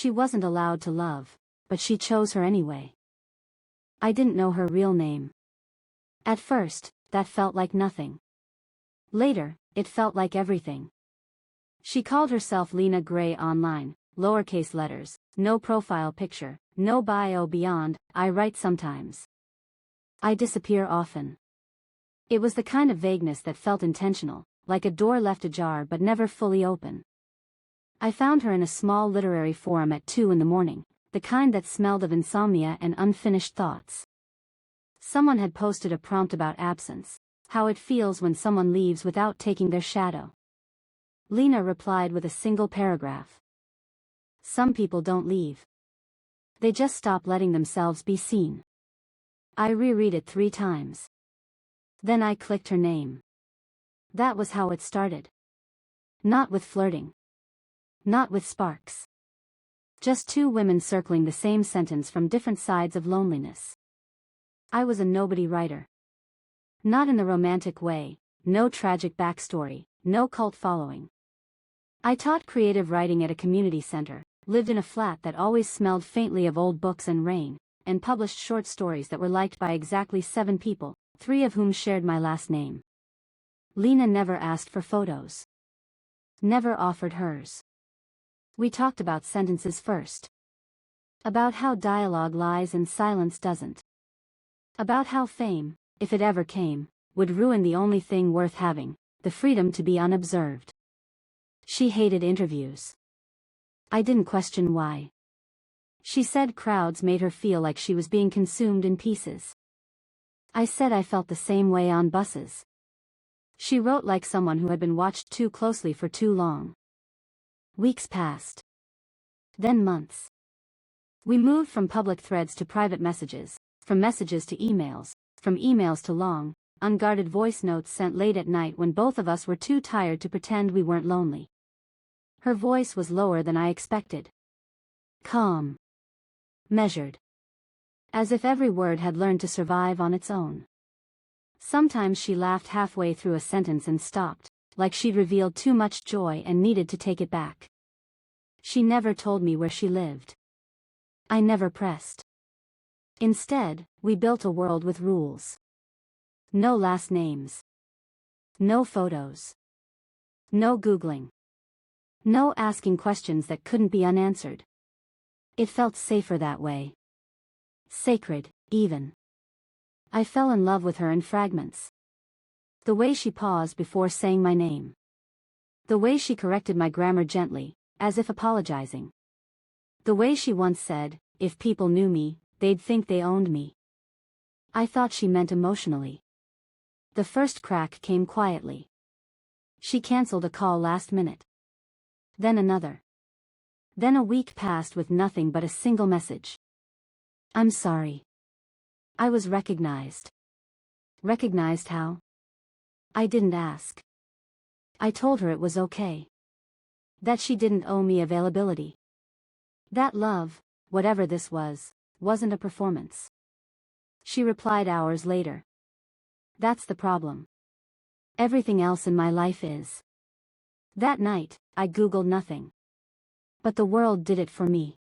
She wasn't allowed to love, but she chose her anyway. I didn't know her real name. At first, that felt like nothing. Later, it felt like everything. She called herself Lena Gray online, lowercase letters, no profile picture, no bio beyond, I write sometimes. I disappear often. It was the kind of vagueness that felt intentional, like a door left ajar but never fully open. I found her in a small literary forum at 2 in the morning, the kind that smelled of insomnia and unfinished thoughts. Someone had posted a prompt about absence, how it feels when someone leaves without taking their shadow. Lena replied with a single paragraph. Some people don't leave. They just stop letting themselves be seen. I reread it 3 times. Then I clicked her name. That was how it started. Not with flirting. Not with sparks. Just 2 women circling the same sentence from different sides of loneliness. I was a nobody writer. Not in the romantic way, no tragic backstory, no cult following. I taught creative writing at a community center, lived in a flat that always smelled faintly of old books and rain, and published short stories that were liked by exactly 7 people, 3 of whom shared my last name. Lena never asked for photos. Never offered hers. We talked about sentences first. About how dialogue lies and silence doesn't. About how fame, if it ever came, would ruin the only thing worth having, the freedom to be unobserved. She hated interviews. I didn't question why. She said crowds made her feel like she was being consumed in pieces. I said I felt the same way on buses. She wrote like someone who had been watched too closely for too long. Weeks passed. Then months. We moved from public threads to private messages, from messages to emails, from emails to long, unguarded voice notes sent late at night when both of us were too tired to pretend we weren't lonely. Her voice was lower than I expected. Calm. Measured. As if every word had learned to survive on its own. Sometimes she laughed halfway through a sentence and stopped, like she'd revealed too much joy and needed to take it back. She never told me where she lived. I never pressed. Instead, we built a world with rules. No last names. No photos. No Googling. No asking questions that couldn't be unanswered. It felt safer that way. Sacred, even. I fell in love with her in fragments. The way she paused before saying my name. The way she corrected my grammar gently, as if apologizing. The way she once said, if people knew me, they'd think they owned me. I thought she meant emotionally. The first crack came quietly. She canceled a call last minute. Then another. Then a week passed with nothing but a single message. I'm sorry. I was recognized. Recognized how? I didn't ask. I told her it was okay. That she didn't owe me availability. That love, whatever this was, wasn't a performance. She replied hours later. That's the problem. Everything else in my life is. That night, I Googled nothing. But the world did it for me.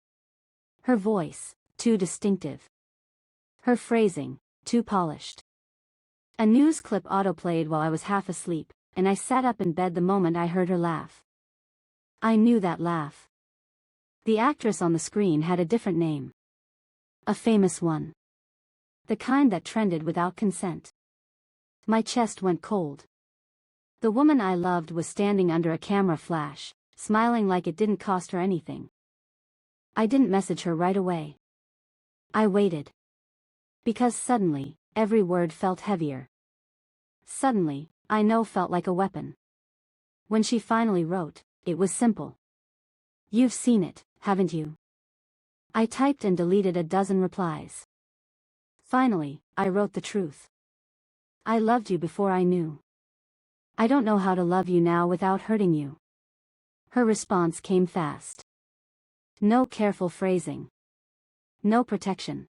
Her voice, too distinctive. Her phrasing, too polished. A news clip autoplayed while I was half asleep, and I sat up in bed the moment I heard her laugh. I knew that laugh. The actress on the screen had a different name. A famous one. The kind that trended without consent. My chest went cold. The woman I loved was standing under a camera flash, smiling like it didn't cost her anything. I didn't message her right away. I waited. Because suddenly, every word felt heavier. Suddenly, I know felt like a weapon. When she finally wrote, it was simple. You've seen it, haven't you? I typed and deleted a dozen replies. Finally, I wrote the truth. I loved you before I knew. I don't know how to love you now without hurting you. Her response came fast. No careful phrasing. No protection.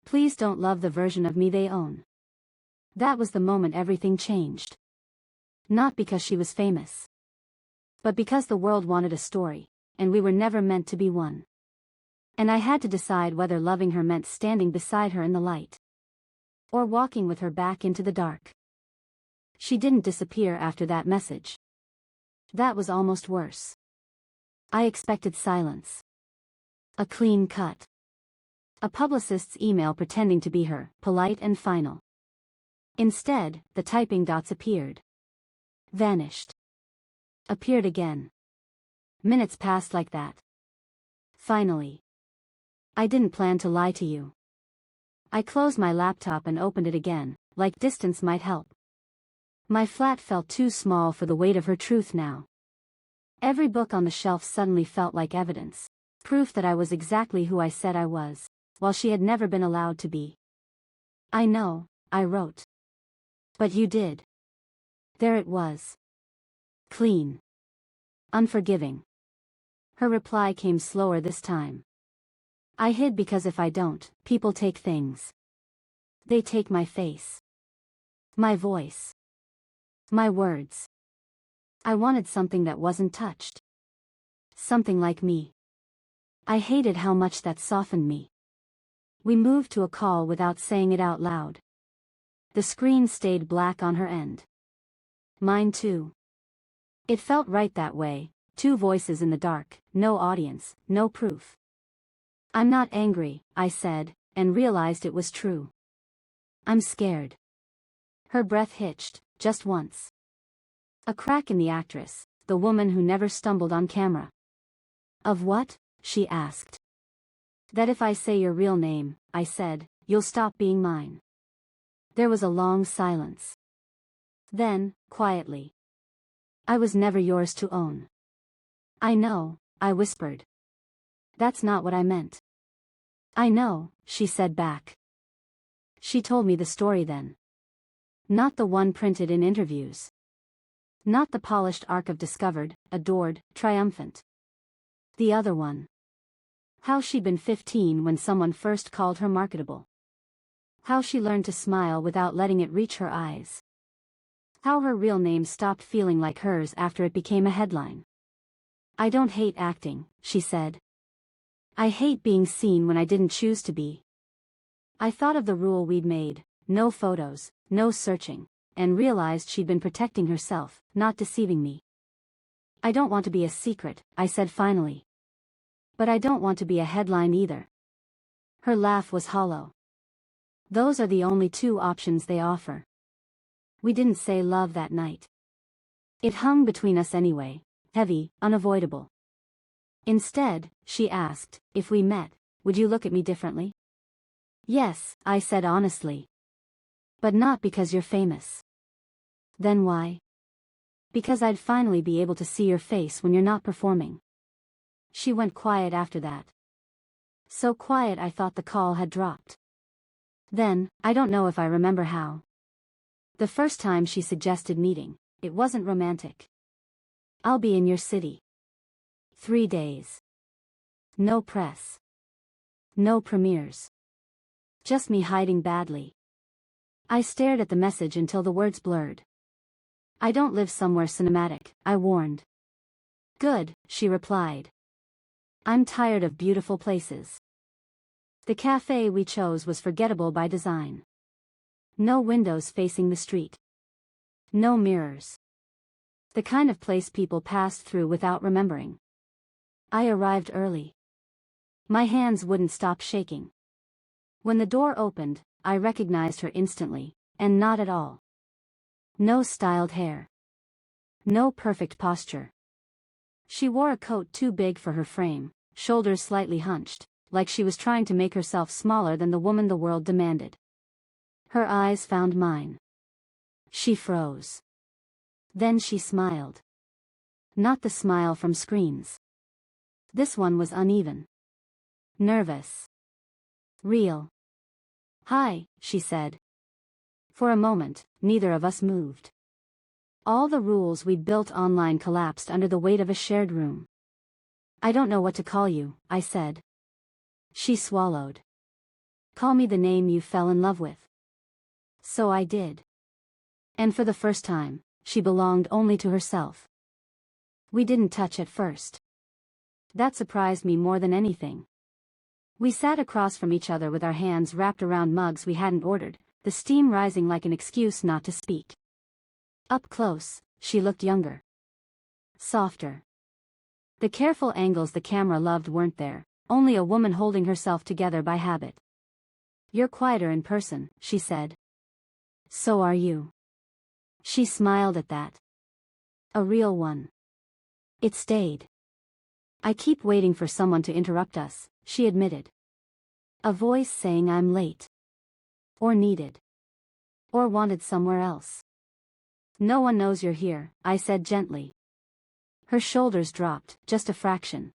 Please don't love the version of me they own. That was the moment everything changed. Not because she was famous. But because the world wanted a story, and we were never meant to be one. And I had to decide whether loving her meant standing beside her in the light, or walking with her back into the dark. She didn't disappear after that message. That was almost worse. I expected silence. A clean cut. A publicist's email pretending to be her, polite and final. Instead, the typing dots appeared. Vanished. Appeared again. Minutes passed like that. Finally. I didn't plan to lie to you. I closed my laptop and opened it again, like distance might help. My flat felt too small for the weight of her truth now. Every book on the shelf suddenly felt like evidence, proof that I was exactly who I said I was, while she had never been allowed to be. I know, I wrote. But you did. There it was. Clean. Unforgiving. Her reply came slower this time. I hid because if I don't, people take things. They take my face. My voice. My words. I wanted something that wasn't touched. Something like me. I hated how much that softened me. We moved to a call without saying it out loud. The screen stayed black on her end. Mine too. It felt right that way, two voices in the dark, no audience, no proof. I'm not angry, I said, and realized it was true. I'm scared. Her breath hitched, just once. A crack in the actress, the woman who never stumbled on camera. Of what? She asked. That if I say your real name, I said, you'll stop being mine. There was a long silence. Then, quietly. I was never yours to own. I know, I whispered. That's not what I meant. I know, she said back. She told me the story then. Not the one printed in interviews. Not the polished arc of discovered, adored, triumphant. The other one. How she'd been 15 when someone first called her marketable. How she learned to smile without letting it reach her eyes. How her real name stopped feeling like hers after it became a headline. I don't hate acting, she said. I hate being seen when I didn't choose to be. I thought of the rule we'd made, no photos, no searching, and realized she'd been protecting herself, not deceiving me. I don't want to be a secret, I said finally. But I don't want to be a headline either. Her laugh was hollow. Those are the only two options they offer. We didn't say love that night. It hung between us anyway, heavy, unavoidable. Instead, she asked, if we met, would you look at me differently? Yes, I said honestly. But not because you're famous. Then why? Because I'd finally be able to see your face when you're not performing. She went quiet after that. So quiet I thought the call had dropped. Then, I don't know if I remember how. The first time she suggested meeting, it wasn't romantic. I'll be in your city. 3 days. No press. No premieres. Just me hiding badly. I stared at the message until the words blurred. I don't live somewhere cinematic, I warned. Good, she replied. I'm tired of beautiful places. The cafe we chose was forgettable by design. No windows facing the street. No mirrors. The kind of place people passed through without remembering. I arrived early. My hands wouldn't stop shaking. When the door opened, I recognized her instantly, and not at all. No styled hair. No perfect posture. She wore a coat too big for her frame, shoulders slightly hunched, like she was trying to make herself smaller than the woman the world demanded. Her eyes found mine. She froze. Then she smiled. Not the smile from screens. This one was uneven. Nervous. Real. Hi, she said. For a moment, neither of us moved. All the rules we'd built online collapsed under the weight of a shared room. I don't know what to call you, I said. She swallowed. Call me the name you fell in love with. So I did. And for the first time, she belonged only to herself. We didn't touch at first. That surprised me more than anything. We sat across from each other with our hands wrapped around mugs we hadn't ordered, the steam rising like an excuse not to speak. Up close, she looked younger. Softer. The careful angles the camera loved weren't there, only a woman holding herself together by habit. "You're quieter in person," she said. "So are you." She smiled at that. A real one. It stayed. "I keep waiting for someone to interrupt us," she admitted. A voice saying I'm late. Or needed. Or wanted somewhere else. "No one knows you're here," I said gently. Her shoulders dropped, just a fraction.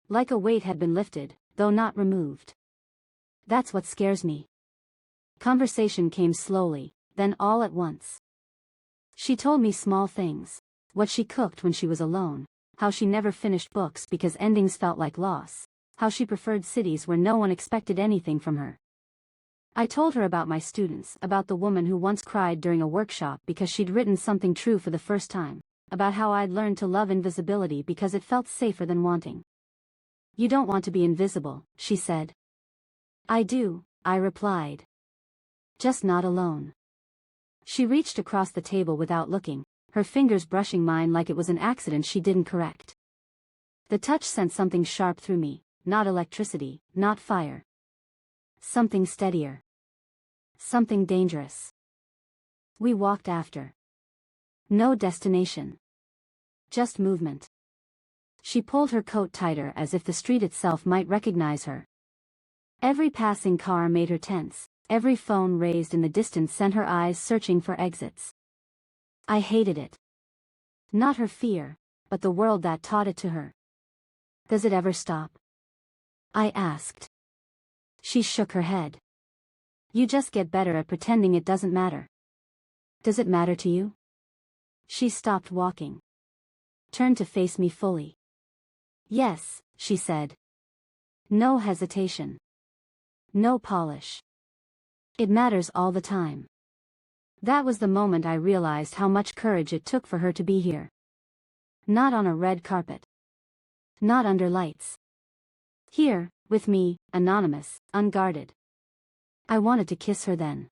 Like a weight had been lifted, though not removed. "That's what scares me." Conversation came slowly, then all at once. She told me small things. What she cooked when she was alone. How she never finished books because endings felt like loss. How she preferred cities where no one expected anything from her. I told her about my students, about the woman who once cried during a workshop because she'd written something true for the first time. About how I'd learned to love invisibility because it felt safer than wanting. "You don't want to be invisible," she said. "I do," I replied. "Just not alone." She reached across the table without looking, her fingers brushing mine like it was an accident she didn't correct. The touch sent something sharp through me, not electricity, not fire. Something steadier. Something dangerous. We walked after. No destination. Just movement. She pulled her coat tighter as if the street itself might recognize her. Every passing car made her tense, every phone raised in the distance sent her eyes searching for exits. I hated it. Not her fear, but the world that taught it to her. "Does it ever stop?" I asked. She shook her head. "You just get better at pretending it doesn't matter." "Does it matter to you?" She stopped walking. Turned to face me fully. "Yes," she said. No hesitation. No polish. "It matters all the time." That was the moment I realized how much courage it took for her to be here. Not on a red carpet. Not under lights. Here, with me, anonymous, unguarded. I wanted to kiss her then.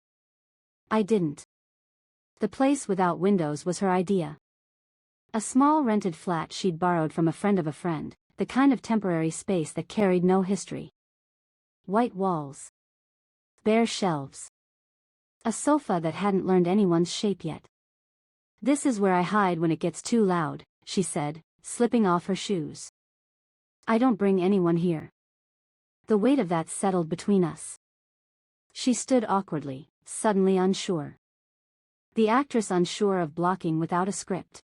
I didn't. The place without windows was her idea. A small rented flat she'd borrowed from a friend of a friend, the kind of temporary space that carried no history. White walls. Bare shelves. A sofa that hadn't learned anyone's shape yet. "This is where I hide when it gets too loud," she said, slipping off her shoes. "I don't bring anyone here." The weight of that settled between us. She stood awkwardly, suddenly unsure. The actress unsure of blocking without a script.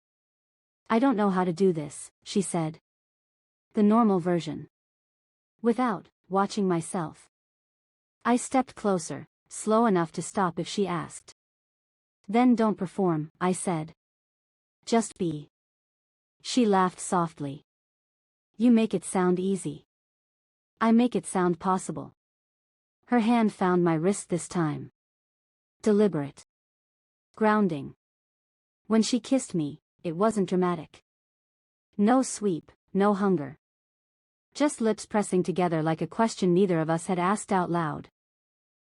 "I don't know how to do this," she said. The normal version. Without watching myself. I stepped closer, slow enough to stop if she asked. "Then don't perform," I said. "Just be." She laughed softly. "You make it sound easy." "I make it sound possible." Her hand found my wrist this time. Deliberate. Grounding. When she kissed me, it wasn't dramatic. No sweep, no hunger. Just lips pressing together like a question neither of us had asked out loud.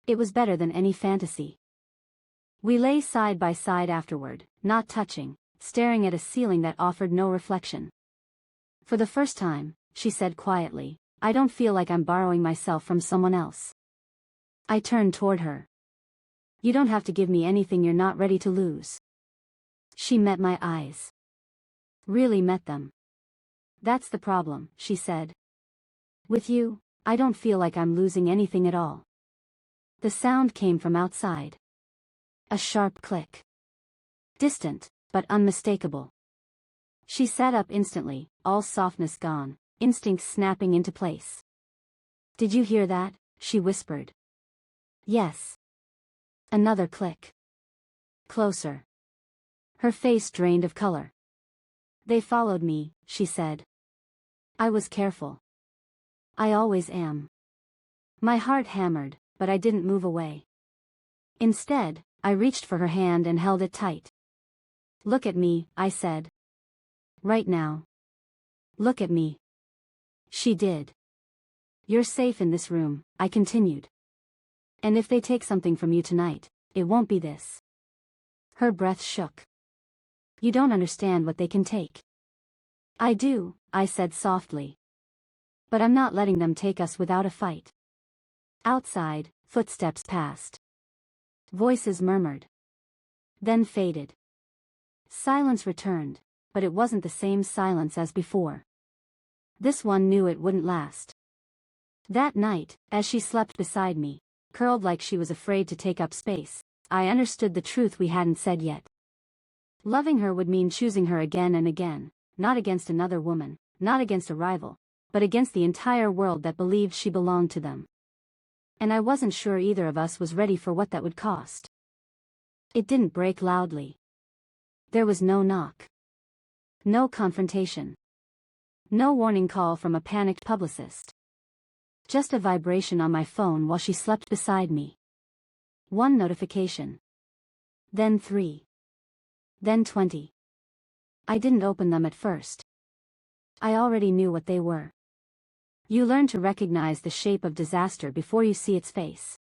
It was better than any fantasy. We lay side by side afterward, not touching, staring at a ceiling that offered no reflection. "For the first time," she said quietly, "I don't feel like I'm borrowing myself from someone else." I turned toward her. "You don't have to give me anything you're not ready to lose." She met my eyes. Really met them. "That's the problem," she said. "With you, I don't feel like I'm losing anything at all." The sound came from outside. A sharp click. Distant, but unmistakable. She sat up instantly, all softness gone, instincts snapping into place. "Did you hear that?" she whispered. "Yes." Another click. Closer. Her face drained of color. "They followed me," she said. I was careful. I always am. My heart hammered, but I didn't move away. Instead, I reached for her hand and held it tight. "Look at me," I said. "Right now. Look at me." She did. You're safe in this room, I continued. And if they take something from you tonight, it won't be this. Her breath shook. You don't understand what they can take. I do, I said softly. But I'm not letting them take us without a fight. Outside, footsteps passed. Voices murmured. Then faded. Silence returned, but it wasn't the same silence as before. This one knew it wouldn't last. That night, as she slept beside me, curled like she was afraid to take up space, I understood the truth we hadn't said yet. Loving her would mean choosing her again and again, not against another woman, not against a rival, but against the entire world that believed she belonged to them. And I wasn't sure either of us was ready for what that would cost. It didn't break loudly. There was no knock. No confrontation. No warning call from a panicked publicist. Just a vibration on my phone while she slept beside me. One notification. Then 3. Then 20. I didn't open them at first. I already knew what they were. You learn to recognize the shape of disaster before you see its face.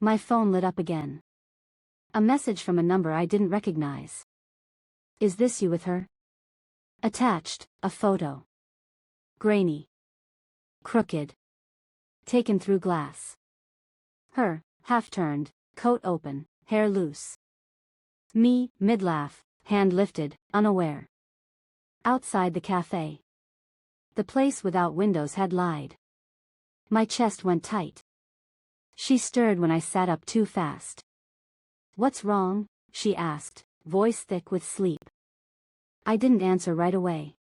My phone lit up again. A message from a number I didn't recognize. Is this you with her? Attached, a photo. Grainy. Crooked. Taken through glass. Her, half-turned, coat open, hair loose. Me, mid-laugh, hand lifted, unaware. Outside the cafe. The place without windows had lied. My chest went tight. She stirred when I sat up too fast. What's wrong? She asked, voice thick with sleep. I didn't answer right away.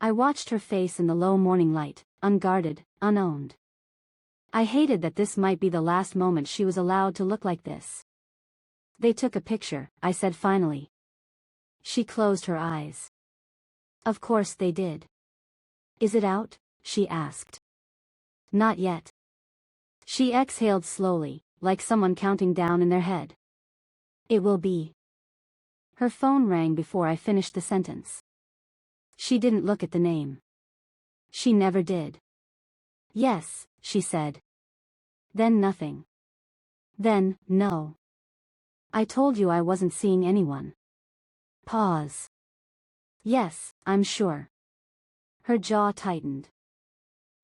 I watched her face in the low morning light, unguarded, unowned. I hated that this might be the last moment she was allowed to look like this. They took a picture, I said finally. She closed her eyes. Of course they did. Is it out? She asked. Not yet. She exhaled slowly, like someone counting down in their head. It will be. Her phone rang before I finished the sentence. She didn't look at the name. She never did. Yes, she said. Then nothing. Then, no. I told you I wasn't seeing anyone. Pause. Yes, I'm sure. Her jaw tightened.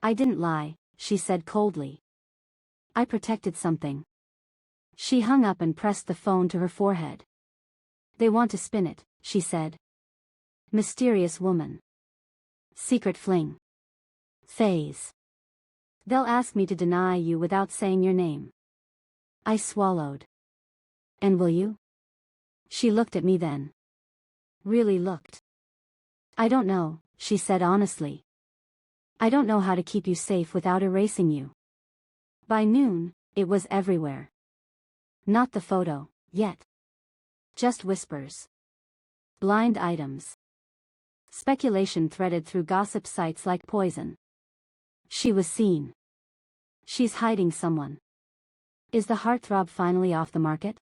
I didn't lie, she said coldly. I protected something. She hung up and pressed the phone to her forehead. They want to spin it, she said. Mysterious woman. Secret fling. Phase. They'll ask me to deny you without saying your name. I swallowed. And will you? She looked at me then. Really looked. I don't know, she said honestly. I don't know how to keep you safe without erasing you. By noon, it was everywhere. Not the photo, yet. Just whispers. Blind items. Speculation threaded through gossip sites like poison. She was seen. She's hiding someone. Is the heartthrob finally off the market?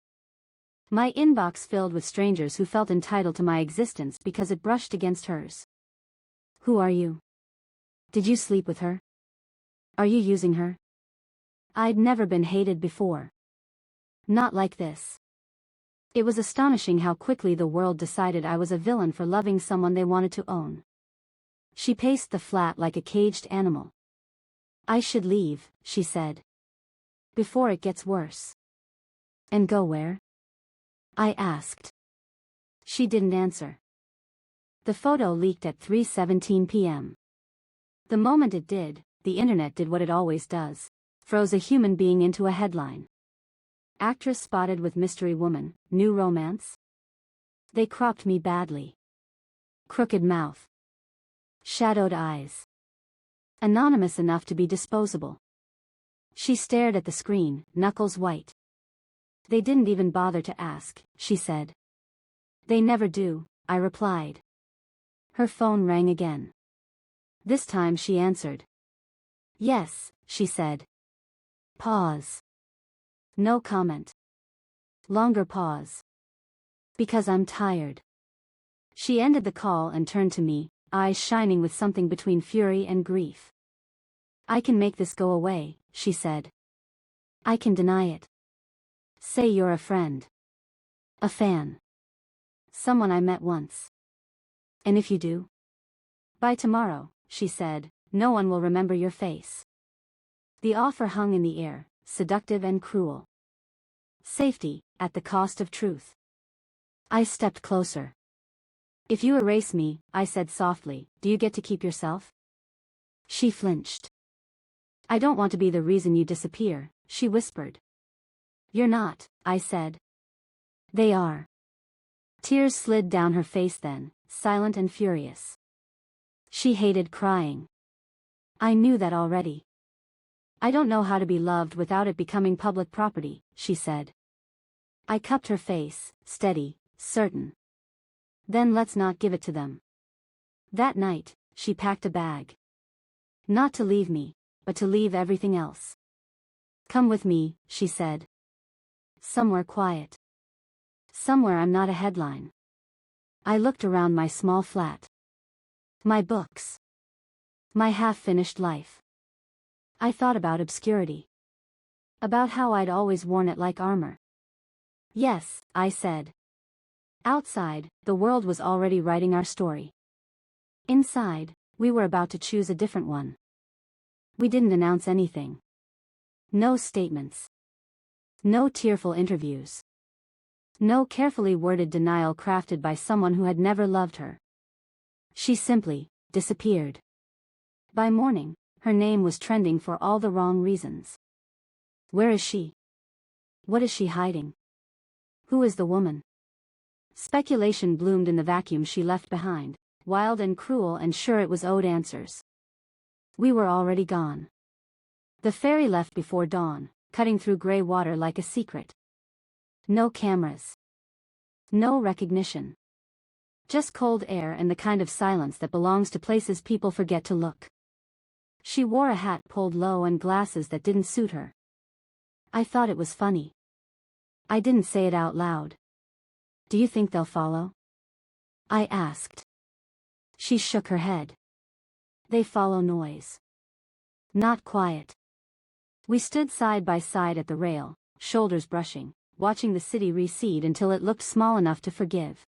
My inbox filled with strangers who felt entitled to my existence because it brushed against hers. Who are you? Did you sleep with her? Are you using her? I'd never been hated before. Not like this. It was astonishing how quickly the world decided I was a villain for loving someone they wanted to own. She paced the flat like a caged animal. I should leave, she said. Before it gets worse. And go where? I asked. She didn't answer. The photo leaked at 3:17 p.m. The moment it did, the internet did what it always does. Froze a human being into a headline. Actress spotted with mystery woman, new romance? They cropped me badly. Crooked mouth. Shadowed eyes. Anonymous enough to be disposable. She stared at the screen, knuckles white. They didn't even bother to ask, she said. They never do, I replied. Her phone rang again. This time she answered. Yes, she said. Pause. No comment. Longer pause. Because I'm tired. She ended the call and turned to me, eyes shining with something between fury and grief. I can make this go away, she said. I can deny it. Say you're a friend. A fan. Someone I met once. And if you do? By tomorrow, she said, no one will remember your face. The offer hung in the air, seductive and cruel. Safety, at the cost of truth. I stepped closer. If you erase me, I said softly, do you get to keep yourself? She flinched. I don't want to be the reason you disappear, she whispered. You're not, I said. They are. Tears slid down her face then, silent and furious. She hated crying. I knew that already. I don't know how to be loved without it becoming public property, she said. I cupped her face, steady, certain. Then let's not give it to them. That night, she packed a bag. Not to leave me, but to leave everything else. Come with me, she said. Somewhere quiet. Somewhere I'm not a headline. I looked around my small flat. My books. My half-finished life. I thought about obscurity. About how I'd always worn it like armor. Yes, I said. Outside, the world was already writing our story. Inside, we were about to choose a different one. We didn't announce anything. No statements. No tearful interviews. No carefully worded denial crafted by someone who had never loved her. She simply disappeared. By morning, her name was trending for all the wrong reasons. Where is she? What is she hiding? Who is the woman? Speculation bloomed in the vacuum she left behind, wild and cruel and sure it was owed answers. We were already gone. The ferry left before dawn, cutting through gray water like a secret. No cameras. No recognition. Just cold air and the kind of silence that belongs to places people forget to look. She wore a hat pulled low and glasses that didn't suit her. I thought it was funny. I didn't say it out loud. Do you think they'll follow? I asked. She shook her head. They follow noise. Not quiet. We stood side by side at the rail, shoulders brushing, watching the city recede until it looked small enough to forgive.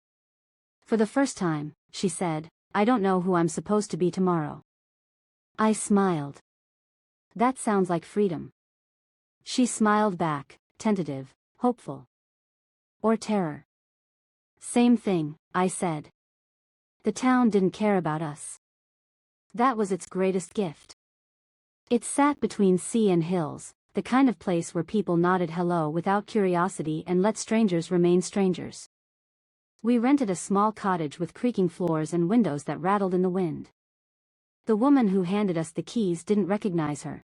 For the first time, she said, I don't know who I'm supposed to be tomorrow. I smiled. That sounds like freedom. She smiled back, tentative, hopeful. Or terror. Same thing, I said. The town didn't care about us. That was its greatest gift. It sat between sea and hills, the kind of place where people nodded hello without curiosity and let strangers remain strangers. We rented a small cottage with creaking floors and windows that rattled in the wind. The woman who handed us the keys didn't recognize her.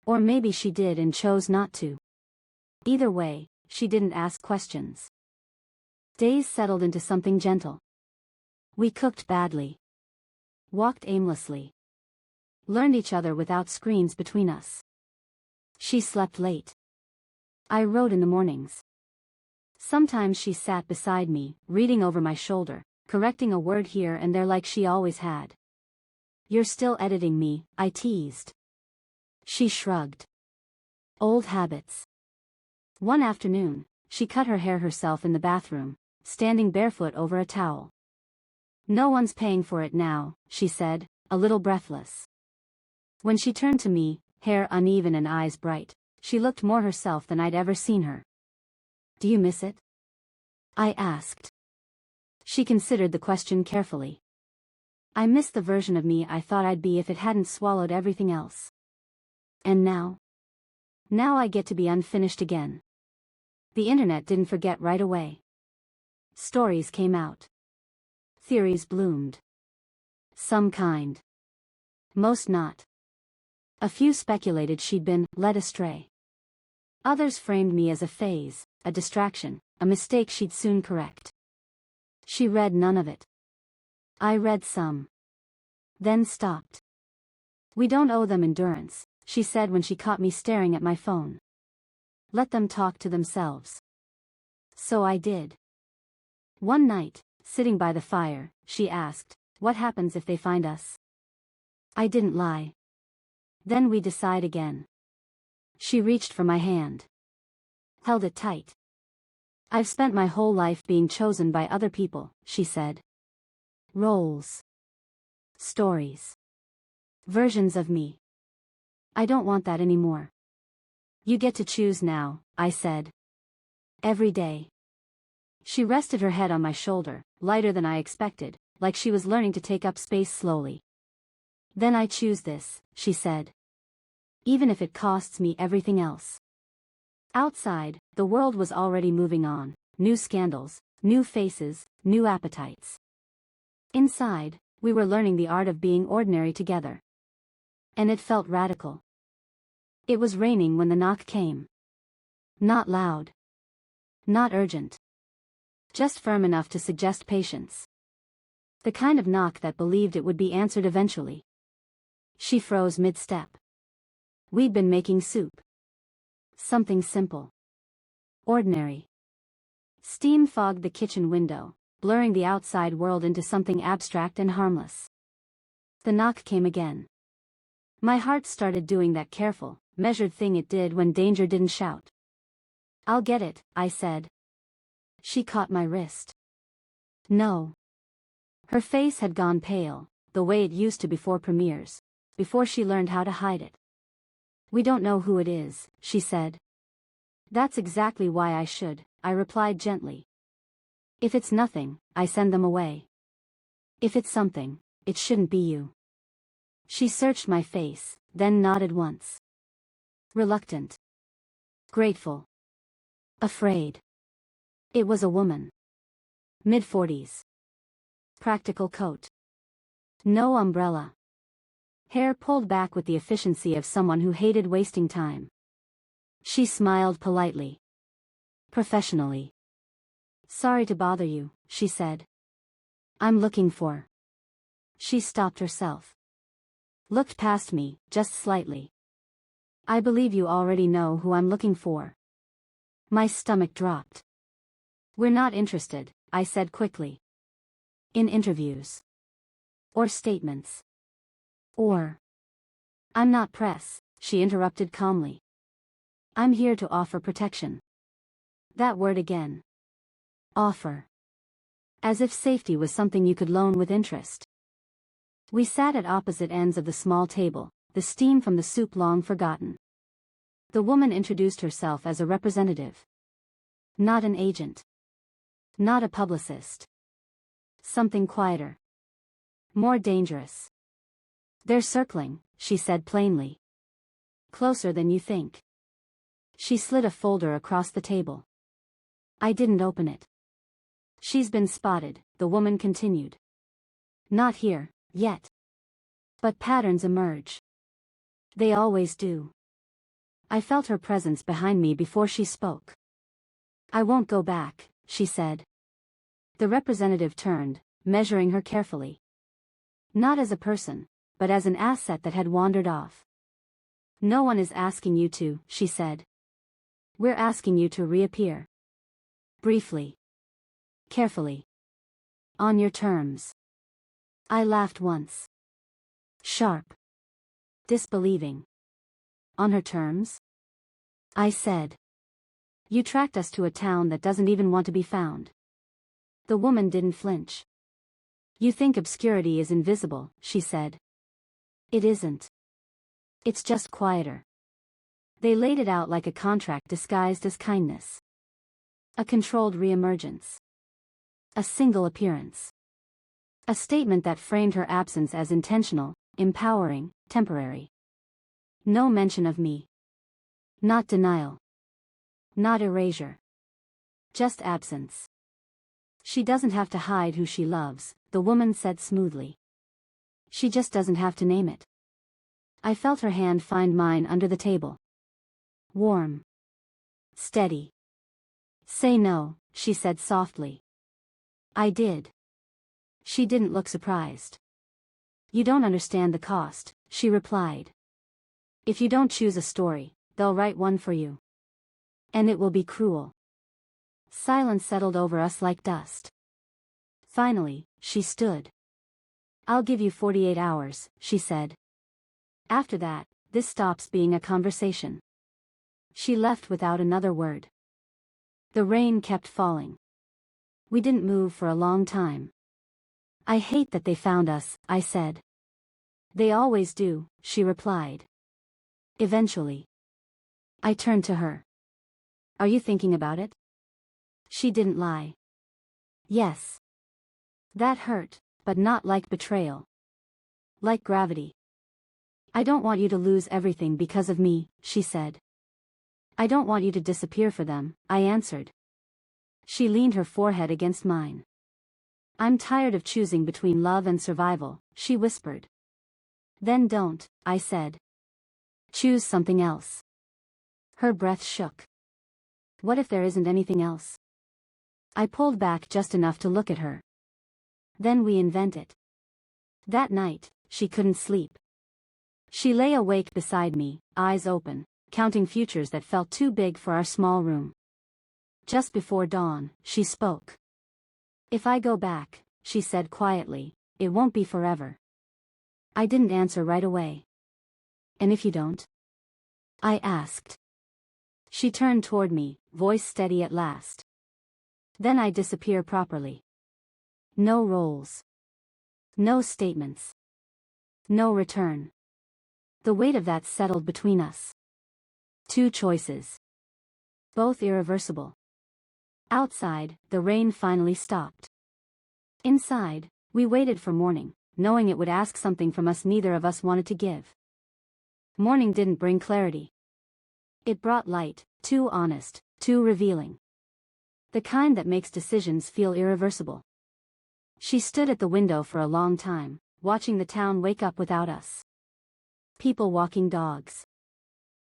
Or maybe she did and chose not to. Either way, she didn't ask questions. Days settled into something gentle. We cooked badly. Walked aimlessly. Learned each other without screens between us. She slept late. I wrote in the mornings. Sometimes she sat beside me, reading over my shoulder, correcting a word here and there like she always had. You're still editing me, I teased. She shrugged. Old habits. One afternoon, she cut her hair herself in the bathroom, standing barefoot over a towel. No one's paying for it now, she said, a little breathless. When she turned to me, hair uneven and eyes bright, she looked more herself than I'd ever seen her. Do you miss it? I asked. She considered the question carefully. I miss the version of me I thought I'd be if it hadn't swallowed everything else. And now? Now I get to be unfinished again. The internet didn't forget right away. Stories came out. Theories bloomed. Some kind. Most not. A few speculated she'd been led astray. Others framed me as a phase, a distraction, a mistake she'd soon correct. She read none of it. I read some. Then stopped. We don't owe them endurance, she said when she caught me staring at my phone. Let them talk to themselves. So I did. One night, sitting by the fire, she asked, what happens if they find us? I didn't lie. Then we decide again. She reached for my hand. Held it tight. I've spent my whole life being chosen by other people, she said. Roles. Stories. Versions of me. I don't want that anymore. You get to choose now, I said. Every day. She rested her head on my shoulder, lighter than I expected, like she was learning to take up space slowly. Then I choose this, she said. Even if it costs me everything else. Outside, the world was already moving on, new scandals, new faces, new appetites. Inside, we were learning the art of being ordinary together. And it felt radical. It was raining when the knock came. Not loud. Not urgent. Just firm enough to suggest patience. The kind of knock that believed it would be answered eventually. She froze mid-step. We'd been making soup. Something simple. Ordinary. Steam fogged the kitchen window, blurring the outside world into something abstract and harmless. The knock came again. My heart started doing that careful, measured thing it did when danger didn't shout. I'll get it, I said. She caught my wrist. No. Her face had gone pale, the way it used to before premieres, before she learned how to hide it. We don't know who it is, she said. That's exactly why I should, I replied gently. If it's nothing, I send them away. If it's something, it shouldn't be you. She searched my face, then nodded once. Reluctant. Grateful. Afraid. It was a woman. Mid-40s. Practical coat. No umbrella. Hair pulled back with the efficiency of someone who hated wasting time. She smiled politely. Professionally. Sorry to bother you, she said. I'm looking for. She stopped herself. Looked past me, just slightly. I believe you already know who I'm looking for. My stomach dropped. We're not interested, I said quickly. In interviews. Or statements. Or. I'm not press, she interrupted calmly. I'm here to offer protection. That word again. Offer. As if safety was something you could loan with interest. We sat at opposite ends of the small table, the steam from the soup long forgotten. The woman introduced herself as a representative. Not an agent. Not a publicist. Something quieter. More dangerous. They're circling, she said plainly. Closer than you think. She slid a folder across the table. I didn't open it. She's been spotted, the woman continued. Not here, yet. But patterns emerge. They always do. I felt her presence behind me before she spoke. I won't go back, she said. The representative turned, measuring her carefully. Not as a person, but as an asset that had wandered off. No one is asking you to, she said. We're asking you to reappear. Briefly. Carefully. On your terms. I laughed once. Sharp. Disbelieving. On her terms? I said. You tracked us to a town that doesn't even want to be found. The woman didn't flinch. You think obscurity is invisible, she said. It isn't. It's just quieter. They laid it out like a contract disguised as kindness. A controlled reemergence. A single appearance. A statement that framed her absence as intentional, empowering, temporary. No mention of me. Not denial. Not erasure. Just absence. She doesn't have to hide who she loves, the woman said smoothly. She just doesn't have to name it. I felt her hand find mine under the table. Warm. Steady. Say no, she said softly. I did. She didn't look surprised. You don't understand the cost, she replied. If you don't choose a story, they'll write one for you. And it will be cruel. Silence settled over us like dust. Finally, she stood. I'll give you 48 hours, she said. After that, this stops being a conversation. She left without another word. The rain kept falling. We didn't move for a long time. I hate that they found us, I said. They always do, she replied. Eventually. I turned to her. Are you thinking about it? She didn't lie. Yes. That hurt, but not like betrayal. Like gravity. I don't want you to lose everything because of me, she said. I don't want you to disappear for them, I answered. She leaned her forehead against mine. I'm tired of choosing between love and survival, she whispered. Then don't, I said. Choose something else. Her breath shook. What if there isn't anything else? I pulled back just enough to look at her. Then we invent it. That night, she couldn't sleep. She lay awake beside me, eyes open, counting futures that felt too big for our small room. Just before dawn, she spoke. If I go back, she said quietly, it won't be forever. I didn't answer right away. And if you don't? I asked. She turned toward me, voice steady at last. Then I disappear properly. No roles. No statements. No return. The weight of that settled between us. Two choices. Both irreversible. Outside, the rain finally stopped. Inside, we waited for morning, knowing it would ask something from us neither of us wanted to give. Morning didn't bring clarity. It brought light, too honest, too revealing. The kind that makes decisions feel irreversible. She stood at the window for a long time, watching the town wake up without us. People walking dogs.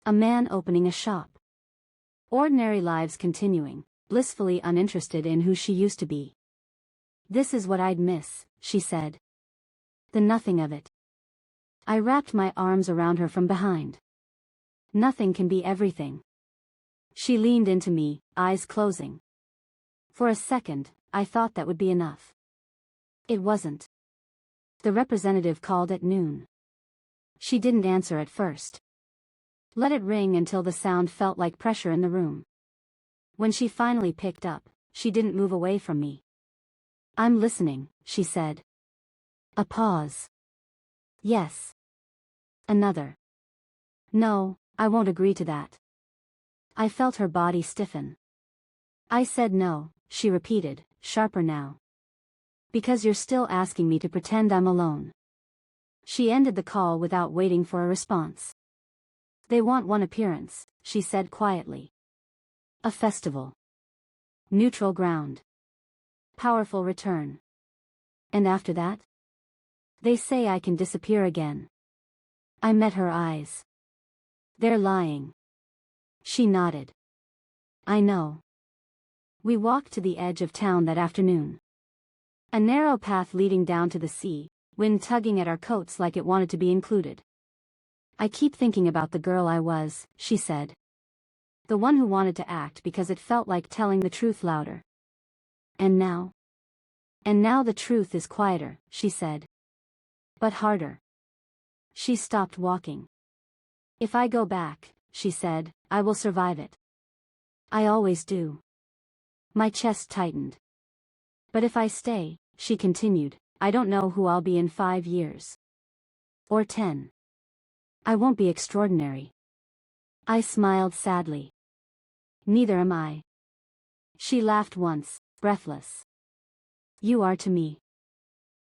A man opening a shop. Ordinary lives continuing, blissfully uninterested in who she used to be. This is what I'd miss, she said. The nothing of it. I wrapped my arms around her from behind. Nothing can be everything. She leaned into me, eyes closing. For a second, I thought that would be enough. It wasn't. The representative called at noon. She didn't answer at first. Let it ring until the sound felt like pressure in the room. When she finally picked up, she didn't move away from me. I'm listening, she said. A pause. Yes. Another. No, I won't agree to that. I felt her body stiffen. I said no, she repeated, sharper now. Because you're still asking me to pretend I'm alone. She ended the call without waiting for a response. They want one appearance, she said quietly. A festival. Neutral ground. Powerful return. And after that? They say I can disappear again. I met her eyes. They're lying. She nodded. I know. We walked to the edge of town that afternoon. A narrow path leading down to the sea, wind tugging at our coats like it wanted to be included. I keep thinking about the girl I was, she said. The one who wanted to act because it felt like telling the truth louder. And now? And now the truth is quieter, she said. But harder. She stopped walking. If I go back, she said, I will survive it. I always do. My chest tightened. But if I stay, she continued, I don't know who I'll be in 5 years. Or 10. I won't be extraordinary. I smiled sadly. Neither am I. She laughed once, breathless. You are to me.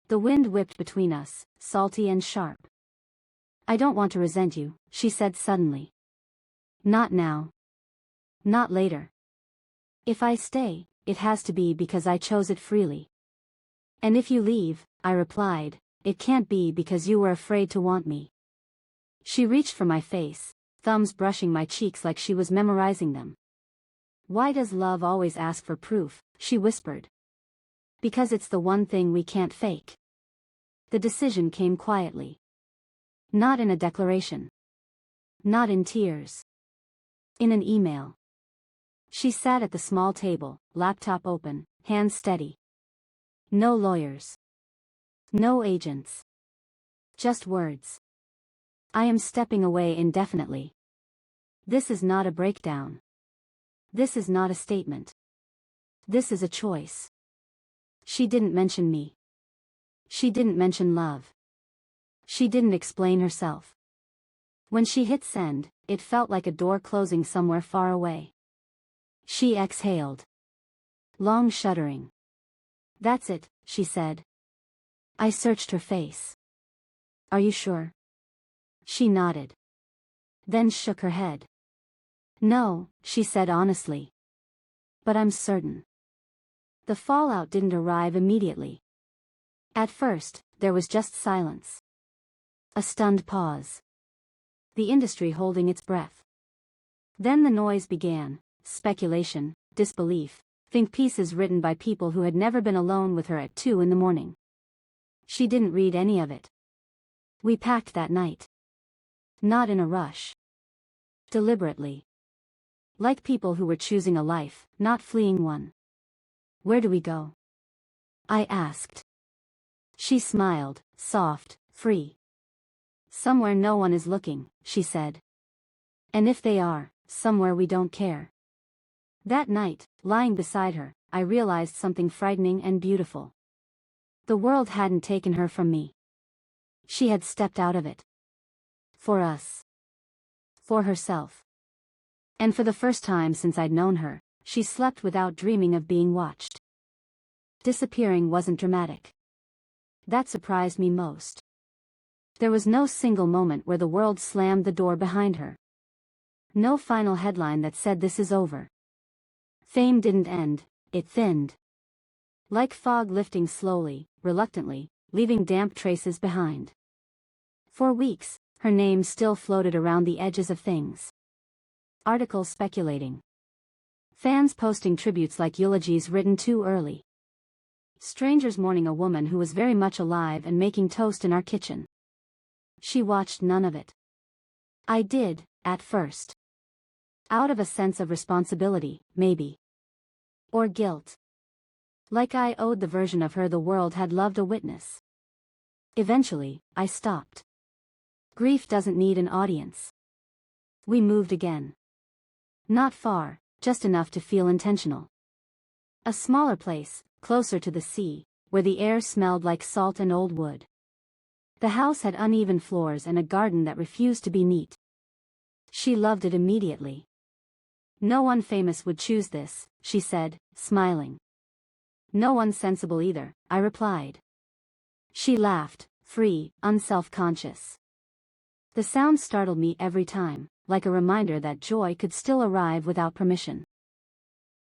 The wind whipped between us, salty and sharp. I don't want to resent you, she said suddenly. Not now. Not later. If I stay, it has to be because I chose it freely. And if you leave, I replied, it can't be because you were afraid to want me. She reached for my face, thumbs brushing my cheeks like she was memorizing them. Why does love always ask for proof, she whispered. Because it's the one thing we can't fake. The decision came quietly. Not in a declaration. Not in tears. In an email. She sat at the small table, laptop open, hands steady. No lawyers. No agents. Just words. I am stepping away indefinitely. This is not a breakdown. This is not a statement. This is a choice. She didn't mention me. She didn't mention love. She didn't explain herself. When she hit send, it felt like a door closing somewhere far away. She exhaled. Long shuddering. That's it, she said. I searched her face. Are you sure? She nodded. Then shook her head. No, she said honestly. But I'm certain. The fallout didn't arrive immediately. At first, there was just silence. A stunned pause. The industry holding its breath. Then the noise began, speculation, disbelief, think pieces written by people who had never been alone with her at 2 a.m. She didn't read any of it. We packed that night. Not in a rush. Deliberately. Like people who were choosing a life, not fleeing one. Where do we go? I asked. She smiled, soft, free. Somewhere no one is looking, she said. And if they are, somewhere we don't care. That night, lying beside her, I realized something frightening and beautiful. The world hadn't taken her from me. She had stepped out of it. For us. For herself. And for the first time since I'd known her, she slept without dreaming of being watched. Disappearing wasn't dramatic. That surprised me most. There was no single moment where the world slammed the door behind her. No final headline that said this is over. Fame didn't end, it thinned. Like fog lifting slowly, reluctantly, leaving damp traces behind. For weeks, her name still floated around the edges of things. Articles speculating. Fans posting tributes like eulogies written too early. Strangers mourning a woman who was very much alive and making toast in our kitchen. She watched none of it. I did, at first. Out of a sense of responsibility, maybe. Or guilt. Like I owed the version of her the world had loved a witness. Eventually, I stopped. Grief doesn't need an audience. We moved again. Not far, just enough to feel intentional. A smaller place, closer to the sea, where the air smelled like salt and old wood. The house had uneven floors and a garden that refused to be neat. She loved it immediately. No one famous would choose this, she said, smiling. No one sensible either, I replied. She laughed, free, unself-conscious. The sound startled me every time, like a reminder that joy could still arrive without permission.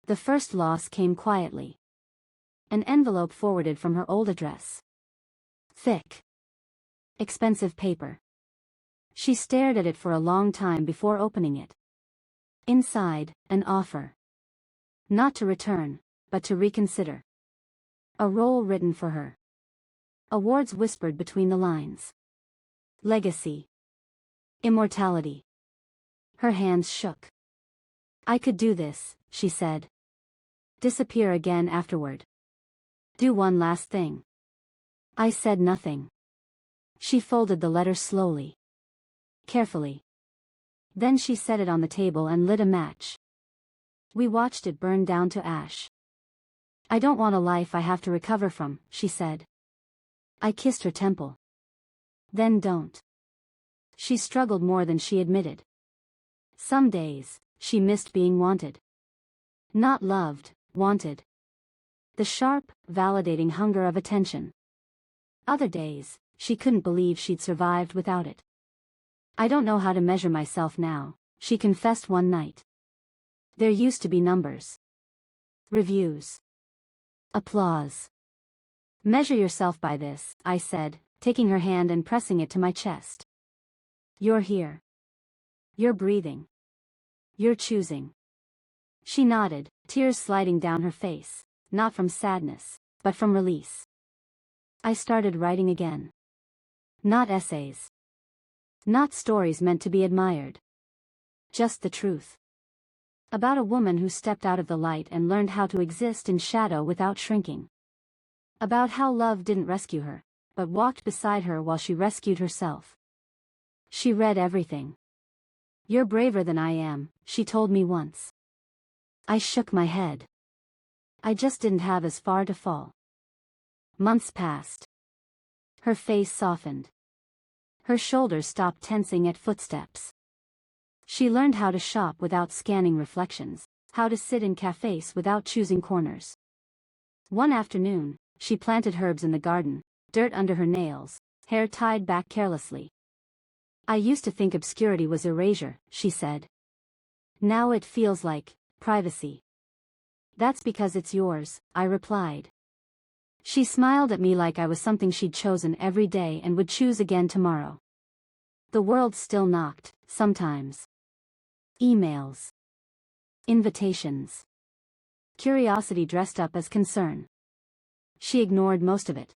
The first loss came quietly. An envelope forwarded from her old address. Thick. Expensive paper. She stared at it for a long time before opening it. Inside, an offer. Not to return, but to reconsider. A role written for her. Awards whispered between the lines. Legacy. Immortality. Her hands shook. I could do this, she said. Disappear again afterward. Do one last thing. I said nothing. She folded the letter slowly. Carefully. Then she set it on the table and lit a match. We watched it burn down to ash. I don't want a life I have to recover from, she said. I kissed her temple. Then don't. She struggled more than she admitted. Some days, she missed being wanted. Not loved, wanted. The sharp, validating hunger of attention. Other days, she couldn't believe she'd survived without it. I don't know how to measure myself now, she confessed one night. There used to be numbers. Reviews. Applause. Measure yourself by this, I said, taking her hand and pressing it to my chest. You're here. You're breathing. You're choosing. She nodded, tears sliding down her face, not from sadness, but from release. I started writing again. Not essays. Not stories meant to be admired. Just the truth. About a woman who stepped out of the light and learned how to exist in shadow without shrinking. About how love didn't rescue her, but walked beside her while she rescued herself. She read everything. "You're braver than I am," she told me once. I shook my head. I just didn't have as far to fall. Months passed. Her face softened. Her shoulders stopped tensing at footsteps. She learned how to shop without scanning reflections, how to sit in cafes without choosing corners. One afternoon, she planted herbs in the garden, dirt under her nails, hair tied back carelessly. "I used to think obscurity was erasure," she said. "Now it feels like privacy." "That's because it's yours," I replied. She smiled at me like I was something she'd chosen every day and would choose again tomorrow. The world still knocked, sometimes. Emails. Invitations. Curiosity dressed up as concern. She ignored most of it.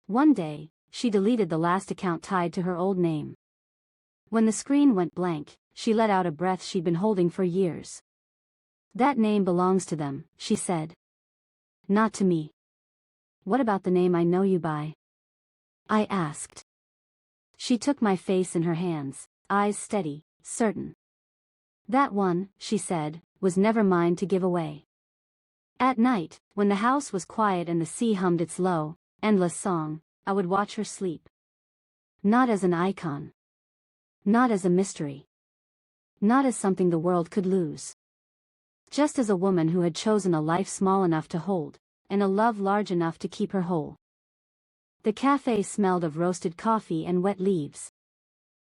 One day, she deleted the last account tied to her old name. When the screen went blank, she let out a breath she'd been holding for years. "That name belongs to them," she said. "Not to me." "What about the name I know you by?" I asked. She took my face in her hands, eyes steady, certain. "That one," she said, "was never mine to give away." At night, when the house was quiet and the sea hummed its low, endless song, I would watch her sleep. Not as an icon. Not as a mystery. Not as something the world could lose. Just as a woman who had chosen a life small enough to hold, and a love large enough to keep her whole. The cafe smelled of roasted coffee and wet leaves.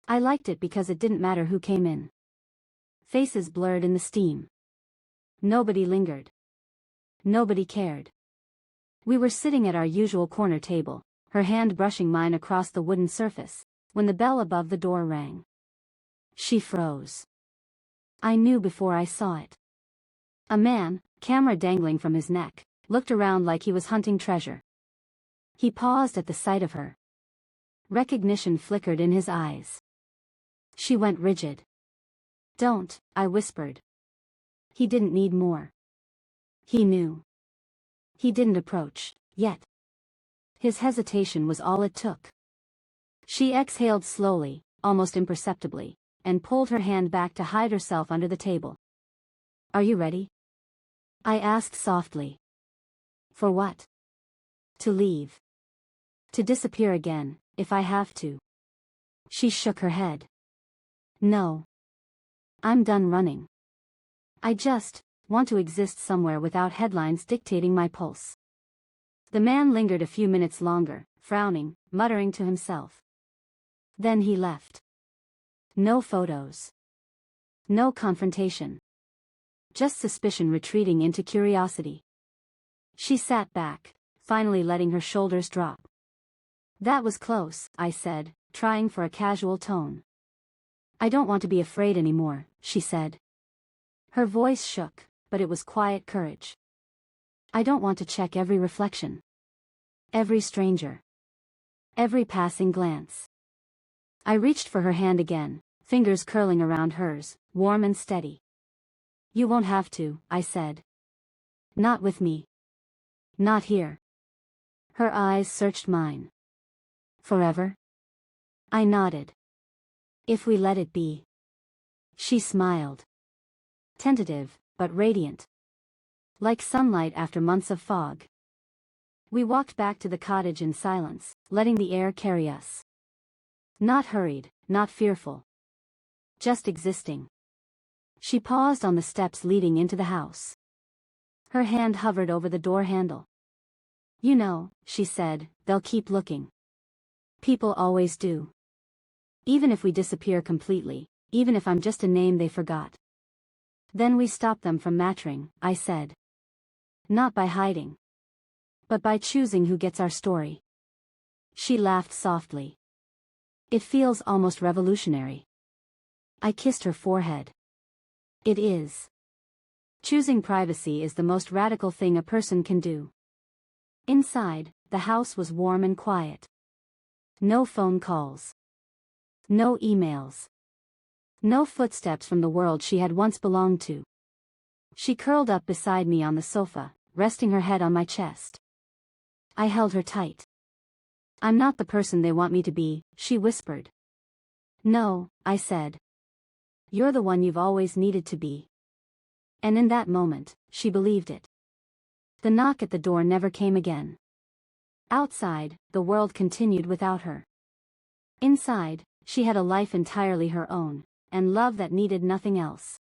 I liked it because it didn't matter who came in. Faces blurred in the steam. Nobody lingered. Nobody cared. We were sitting at our usual corner table, her hand brushing mine across the wooden surface, when the bell above the door rang. She froze. I knew before I saw it. A man, camera dangling from his neck, looked around like he was hunting treasure. He paused at the sight of her. Recognition flickered in his eyes. She went rigid. "Don't," I whispered. He didn't need more. He knew. He didn't approach, yet. His hesitation was all it took. She exhaled slowly, almost imperceptibly, and pulled her hand back to hide herself under the table. "Are you ready?" I asked softly. "For what?" "To leave. To disappear again, if I have to." She shook her head. "No. I'm done running. I just want to exist somewhere without headlines dictating my pulse." The man lingered a few minutes longer, frowning, muttering to himself. Then he left. No photos. No confrontation. Just suspicion retreating into curiosity. She sat back, finally letting her shoulders drop. "That was close," I said, trying for a casual tone. "I don't want to be afraid anymore," she said. Her voice shook, but it was quiet courage. "I don't want to check every reflection. Every stranger. Every passing glance." I reached for her hand again, fingers curling around hers, warm and steady. "You won't have to," I said. "Not with me. Not here." Her eyes searched mine. "Forever?" I nodded. "If we let it be." She smiled. Tentative, but radiant. Like sunlight after months of fog. We walked back to the cottage in silence, letting the air carry us. Not hurried, not fearful. Just existing. She paused on the steps leading into the house. Her hand hovered over the door handle. "You know," she said, "they'll keep looking. People always do. Even if we disappear completely, even if I'm just a name they forgot. Then we stop them from mattering," I said. "Not by hiding. But by choosing who gets our story." She laughed softly. "It feels almost revolutionary." I kissed her forehead. "It is. Choosing privacy is the most radical thing a person can do." Inside, the house was warm and quiet. No phone calls. No emails. No footsteps from the world she had once belonged to. She curled up beside me on the sofa, resting her head on my chest. I held her tight. "I'm not the person they want me to be," she whispered. No, I said. You're the one you've always needed to be. And in that moment, she believed it. The knock at the door never came again. Outside, the world continued without her. Inside, she had a life entirely her own, and love that needed nothing else.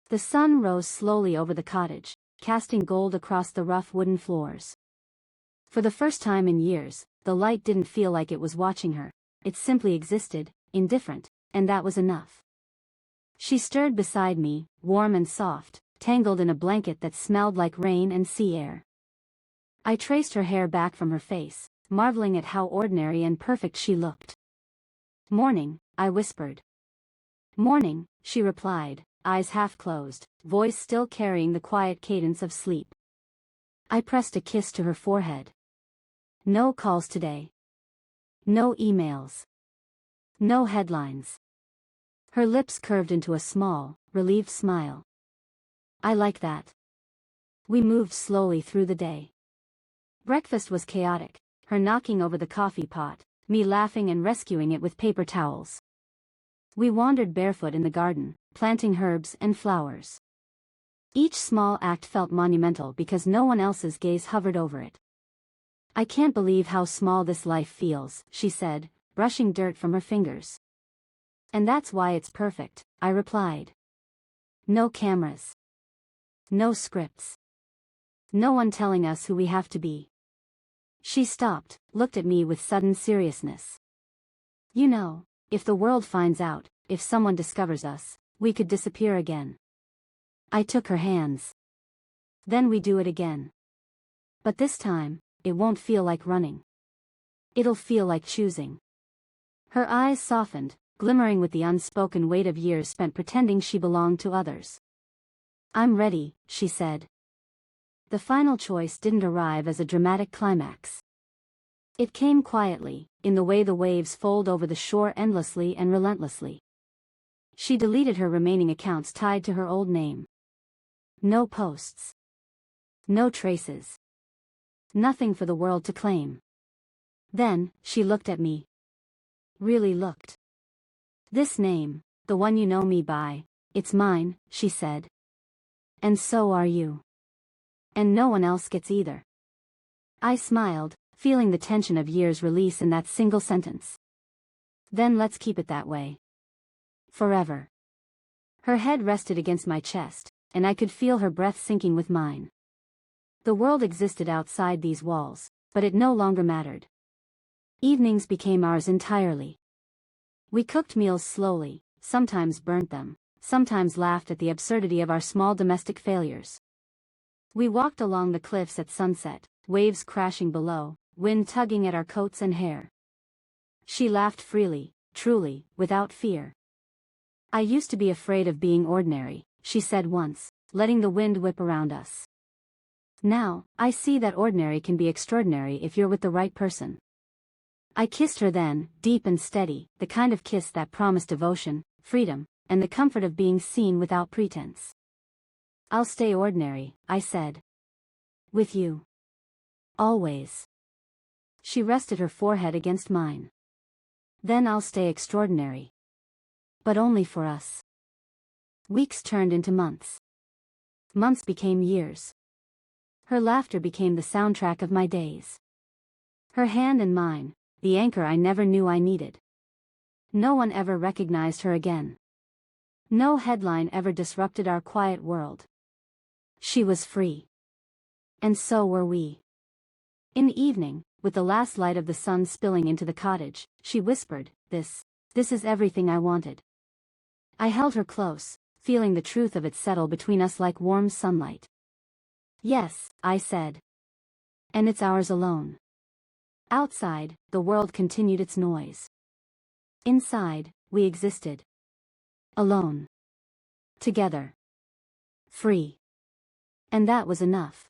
The sun rose slowly over the cottage, casting gold across the rough wooden floors. For the first time in years, the light didn't feel like it was watching her. It simply existed, indifferent, and that was enough. She stirred beside me, warm and soft, tangled in a blanket that smelled like rain and sea air. I traced her hair back from her face, marveling at how ordinary and perfect she looked. "Morning," I whispered. "Morning," she replied, eyes half closed, voice still carrying the quiet cadence of sleep. I pressed a kiss to her forehead. No calls today. No emails. No headlines. Her lips curved into a small, relieved smile. I like that. We moved slowly through the day. Breakfast was chaotic, her knocking over the coffee pot, me laughing and rescuing it with paper towels. We wandered barefoot in the garden, planting herbs and flowers. Each small act felt monumental because no one else's gaze hovered over it. "I can't believe how small this life feels," she said, brushing dirt from her fingers. "And that's why it's perfect," I replied. "No cameras. No scripts. No one telling us who we have to be." She stopped, looked at me with sudden seriousness. "You know, if the world finds out, if someone discovers us, we could disappear again." I took her hands. "Then we do it again. But this time, it won't feel like running. It'll feel like choosing." Her eyes softened, glimmering with the unspoken weight of years spent pretending she belonged to others. "I'm ready," she said. The final choice didn't arrive as a dramatic climax. It came quietly, in the way the waves fold over the shore endlessly and relentlessly. She deleted her remaining accounts tied to her old name. No posts. No traces. Nothing for the world to claim. Then, she looked at me. Really looked. "This name, the one you know me by, it's mine," she said. "And so are you. And no one else gets either." I smiled, feeling the tension of years release in that single sentence. "Then let's keep it that way. Forever." Her head rested against my chest, and I could feel her breath sinking with mine. The world existed outside these walls, but it no longer mattered. Evenings became ours entirely. We cooked meals slowly, sometimes burnt them, sometimes laughed at the absurdity of our small domestic failures. We walked along the cliffs at sunset, waves crashing below, wind tugging at our coats and hair. She laughed freely, truly, without fear. "I used to be afraid of being ordinary," she said once, letting the wind whip around us. "Now, I see that ordinary can be extraordinary if you're with the right person." I kissed her then, deep and steady, the kind of kiss that promised devotion, freedom, and the comfort of being seen without pretense. "I'll stay ordinary," I said. "With you. Always." She rested her forehead against mine. "Then I'll stay extraordinary. But only for us." Weeks turned into months. Months became years. Her laughter became the soundtrack of my days. Her hand in mine, the anchor I never knew I needed. No one ever recognized her again. No headline ever disrupted our quiet world. She was free. And so were we. In the evening, with the last light of the sun spilling into the cottage, she whispered, This is everything I wanted." I held her close, feeling the truth of it settle between us like warm sunlight. "Yes," I said. "And it's ours alone." Outside, the world continued its noise. Inside, we existed. Alone. Together. Free. And that was enough.